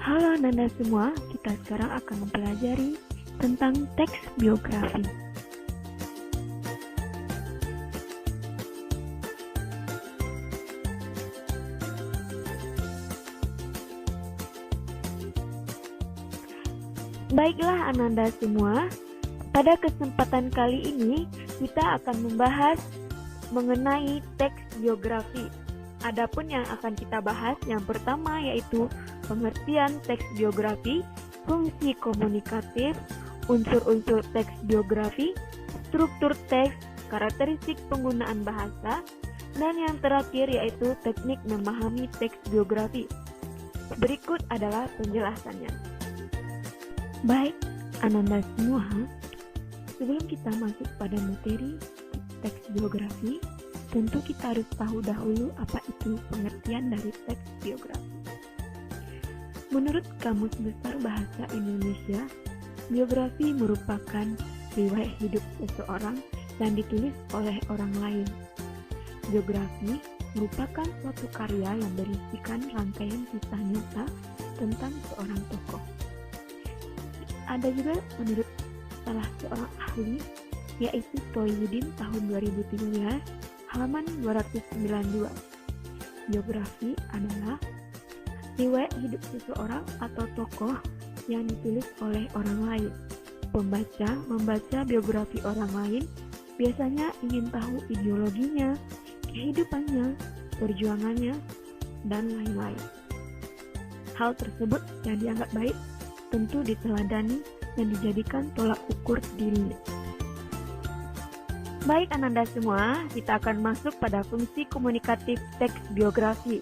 Halo Nanda semua, kita sekarang akan mempelajari tentang teks biografi. Baiklah Ananda semua, pada kesempatan kali ini kita akan membahas mengenai teks biografi. Adapun yang akan kita bahas yang pertama yaitu pengertian teks biografi, fungsi komunikatif, unsur-unsur teks biografi, struktur teks, karakteristik penggunaan bahasa, dan yang terakhir yaitu teknik memahami teks biografi. Berikut adalah penjelasannya. Baik, Ananda semua, sebelum kita masuk pada materi teks biografi, tentu kita harus tahu dahulu apa itu pengertian dari teks biografi. Menurut Kamus Besar Bahasa Indonesia, biografi merupakan riwayat hidup seseorang yang ditulis oleh orang lain. Biografi merupakan suatu karya yang berisikan rangkaian kisah nyata tentang seorang tokoh. Ada juga menurut salah seorang ahli, yaitu Toyudin tahun 2013, halaman 292. Biografi adalah riwayat hidup seseorang atau tokoh yang ditulis oleh orang lain. Pembaca membaca biografi orang lain biasanya ingin tahu ideologinya, kehidupannya, perjuangannya, dan lain-lain. Hal tersebut yang dianggap baik tentu diteladani dan dijadikan tolak ukur dirinya. Baik Ananda semua, kita akan masuk pada fungsi komunikatif teks biografi.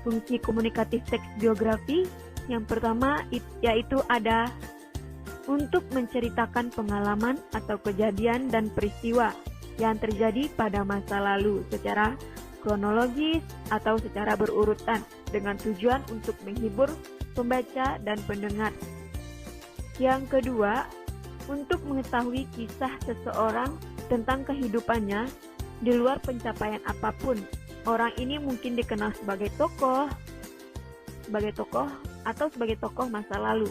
Fungsi komunikatif teks biografi yang pertama yaitu ada untuk menceritakan pengalaman atau kejadian dan peristiwa yang terjadi pada masa lalu secara kronologis atau secara berurutan dengan tujuan untuk menghibur pembaca dan pendengar. Yang kedua, untuk mengetahui kisah seseorang tentang kehidupannya di luar pencapaian apapun. Orang ini mungkin dikenal sebagai tokoh atau sebagai tokoh masa lalu,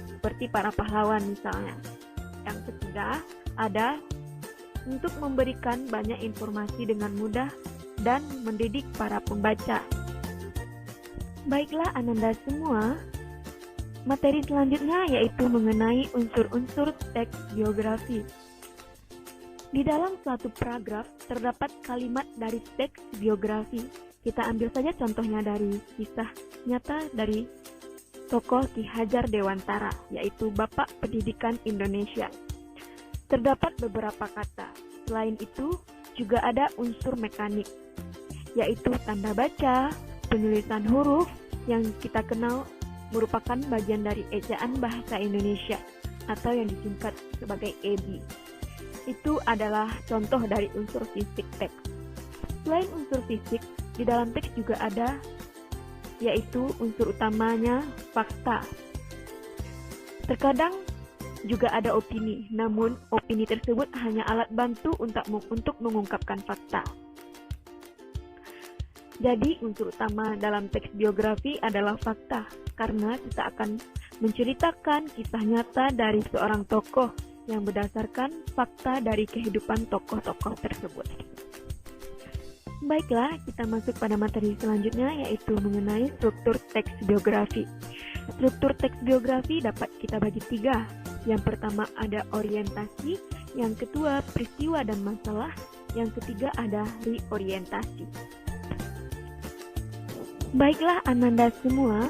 seperti para pahlawan misalnya. Yang ketiga, ada untuk memberikan banyak informasi dengan mudah dan mendidik para pembaca. Baiklah Ananda semua, materi selanjutnya yaitu mengenai unsur-unsur teks biografi. Di dalam suatu paragraf terdapat kalimat dari teks biografi. Kita ambil saja contohnya dari kisah nyata dari tokoh Ki Hajar Dewantara, yaitu Bapak Pendidikan Indonesia. Terdapat beberapa kata. Selain itu, juga ada unsur mekanik, yaitu tanda baca, penulisan huruf yang kita kenal merupakan bagian dari ejaan bahasa Indonesia atau yang disingkat sebagai EBI. Itu adalah contoh dari unsur fisik teks. Selain unsur fisik, di dalam teks juga ada yaitu unsur utamanya fakta. Terkadang juga ada opini, namun opini tersebut hanya alat bantu untuk mengungkapkan fakta. Jadi unsur utama dalam teks biografi adalah fakta, karena kita akan menceritakan kisah nyata dari seorang tokoh yang berdasarkan fakta dari kehidupan tokoh-tokoh tersebut. Baiklah, kita masuk pada materi selanjutnya yaitu mengenai struktur teks biografi. Struktur teks biografi dapat kita bagi 3. Yang pertama ada orientasi, yang kedua peristiwa dan masalah, yang ketiga ada reorientasi. Baiklah Ananda semua,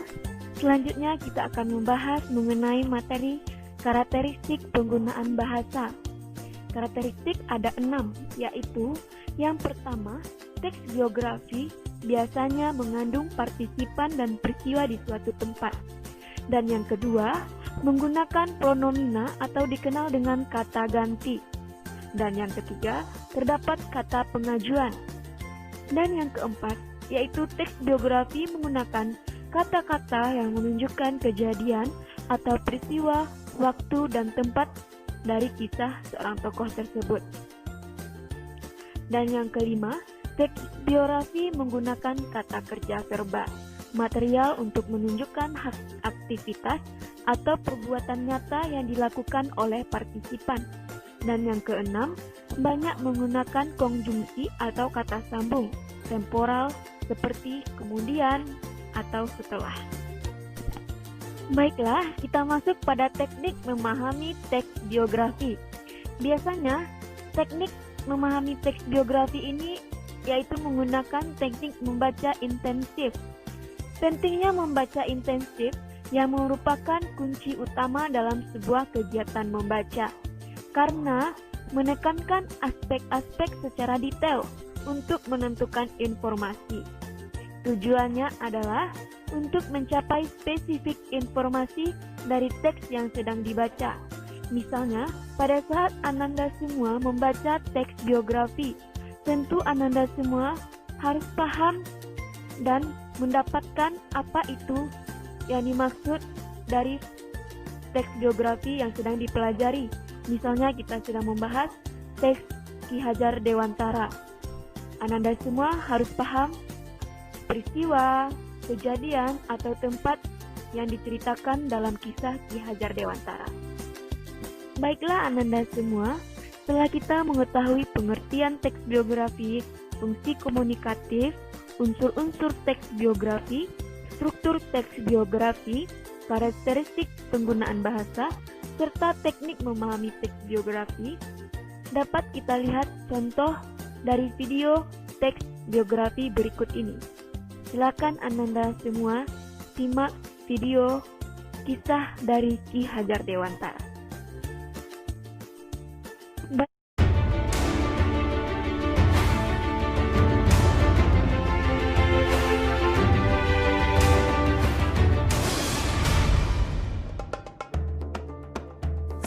selanjutnya kita akan membahas mengenai materi karakteristik penggunaan bahasa. Karakteristik ada 6, yaitu yang pertama, teks biografi biasanya mengandung partisipan dan peristiwa di suatu tempat. Dan yang kedua, menggunakan pronomina atau dikenal dengan kata ganti. Dan yang ketiga, terdapat kata pengajuan. Dan yang keempat, yaitu teks biografi menggunakan kata-kata yang menunjukkan kejadian atau peristiwa, waktu, dan tempat dari kisah seorang tokoh tersebut. Dan yang kelima, teks biografi menggunakan kata kerja verba. material untuk menunjukkan hak aktivitas atau perbuatan nyata yang dilakukan oleh partisipan. Dan yang keenam, banyak menggunakan konjungsi atau kata sambung temporal seperti kemudian atau setelah. Baiklah, kita masuk pada teknik memahami teks biografi. Biasanya, teknik memahami teks biografi ini yaitu menggunakan teknik membaca intensif. Pentingnya membaca intensif yang merupakan kunci utama dalam sebuah kegiatan membaca, karena menekankan aspek-aspek secara detail untuk menentukan informasi. Tujuannya adalah untuk mencapai spesifik informasi dari teks yang sedang dibaca. Misalnya, pada saat Ananda semua membaca teks biografi, tentu Ananda semua harus paham dan mendapatkan apa itu yang dimaksud dari teks biografi yang sedang dipelajari. Misalnya kita sedang membahas teks Ki Hajar Dewantara. Ananda semua harus paham peristiwa, kejadian, atau tempat yang diceritakan dalam kisah Ki Hajar Dewantara. Baiklah Ananda semua, setelah kita mengetahui pengertian teks biografi, fungsi komunikatif, unsur-unsur teks biografi, struktur teks biografi, karakteristik penggunaan bahasa, serta teknik memahami teks biografi, dapat kita lihat contoh dari video teks biografi berikut ini. Silakan Ananda semua simak video kisah dari Ki Hajar Dewantara.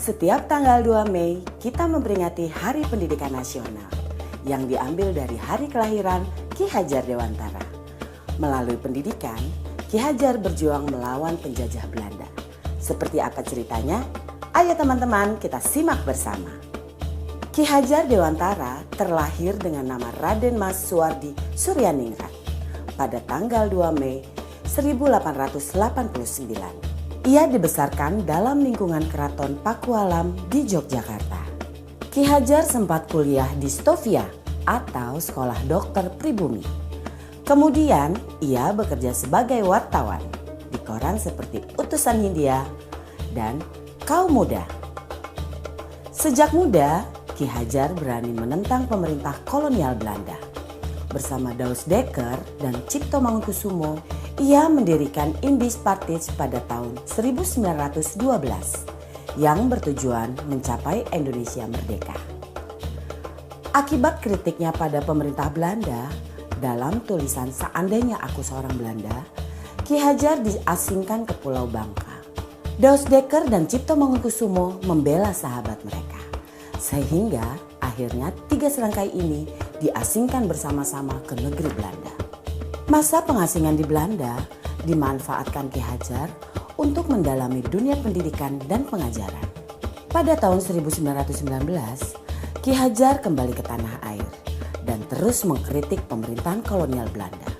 Setiap tanggal 2 Mei, kita memperingati Hari Pendidikan Nasional yang diambil dari hari kelahiran Ki Hajar Dewantara. Melalui pendidikan, Ki Hajar berjuang melawan penjajah Belanda. Seperti apa ceritanya? Ayo teman-teman, kita simak bersama. Ki Hajar Dewantara terlahir dengan nama Raden Mas Suwardi Suryaningrat pada tanggal 2 Mei 1889. Ia dibesarkan dalam lingkungan Keraton Pakualam di Yogyakarta. Ki Hajar sempat kuliah di Stovia atau Sekolah Dokter Pribumi. Kemudian ia bekerja sebagai wartawan di koran seperti Utusan Hindia dan Kaum Muda. Sejak muda, Ki Hajar berani menentang pemerintah kolonial Belanda. Bersama Daus Dekker dan Cipto Mangunkusumo, ia mendirikan Indis Partij pada tahun 1912 yang bertujuan mencapai Indonesia merdeka. Akibat kritiknya pada pemerintah Belanda, dalam tulisan Seandainya Aku Seorang Belanda, Ki Hajar diasingkan ke Pulau Bangka. Daus Dekker dan Cipto Mangunkusumo membela sahabat mereka, sehingga akhirnya 3 serangkai ini diasingkan bersama-sama ke negeri Belanda. Masa pengasingan di Belanda dimanfaatkan Ki Hajar untuk mendalami dunia pendidikan dan pengajaran. Pada tahun 1919, Ki Hajar kembali ke tanah air dan terus mengkritik pemerintahan kolonial Belanda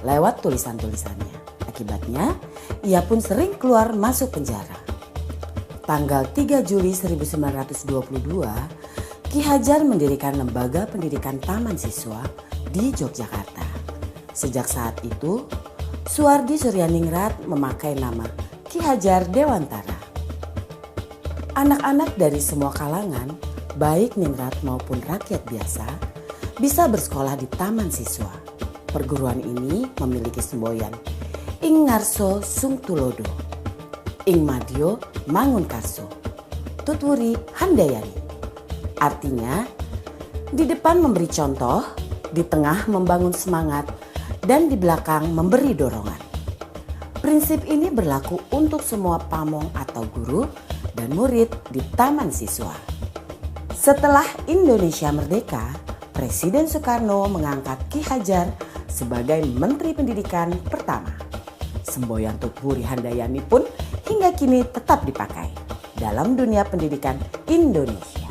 lewat tulisan-tulisannya. Akibatnya, ia pun sering keluar masuk penjara. Tanggal 3 Juli 1922, Ki Hajar mendirikan lembaga pendidikan Taman Siswa di Yogyakarta. Sejak saat itu, Suwardi Suryaningrat memakai nama Ki Hajar Dewantara. Anak-anak dari semua kalangan, baik ningrat maupun rakyat biasa, bisa bersekolah di Taman Siswa. Perguruan ini memiliki semboyan Ing Ngarso Sung Tulodo, Ing Madyo Mangunkarso, Tutwuri Handayani. Artinya, di depan memberi contoh, di tengah membangun semangat, dan di belakang memberi dorongan. Prinsip ini berlaku untuk semua pamong atau guru dan murid di Taman Siswa. Setelah Indonesia merdeka, Presiden Soekarno mengangkat Ki Hajar sebagai Menteri Pendidikan pertama. Semboyan Tutwuri Handayani pun hingga kini tetap dipakai dalam dunia pendidikan Indonesia.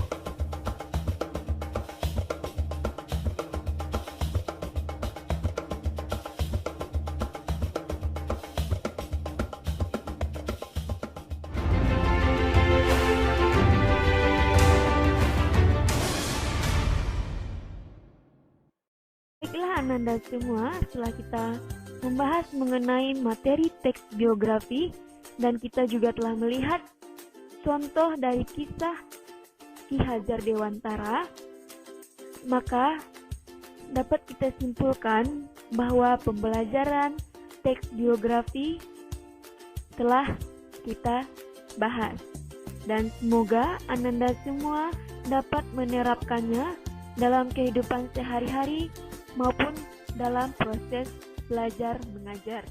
Ananda semua, setelah kita membahas mengenai materi teks biografi dan kita juga telah melihat contoh dari kisah Ki Hajar Dewantara, maka dapat kita simpulkan bahwa pembelajaran teks biografi telah kita bahas. Dan semoga Ananda semua dapat menerapkannya dalam kehidupan sehari-hari maupun dalam proses belajar mengajar.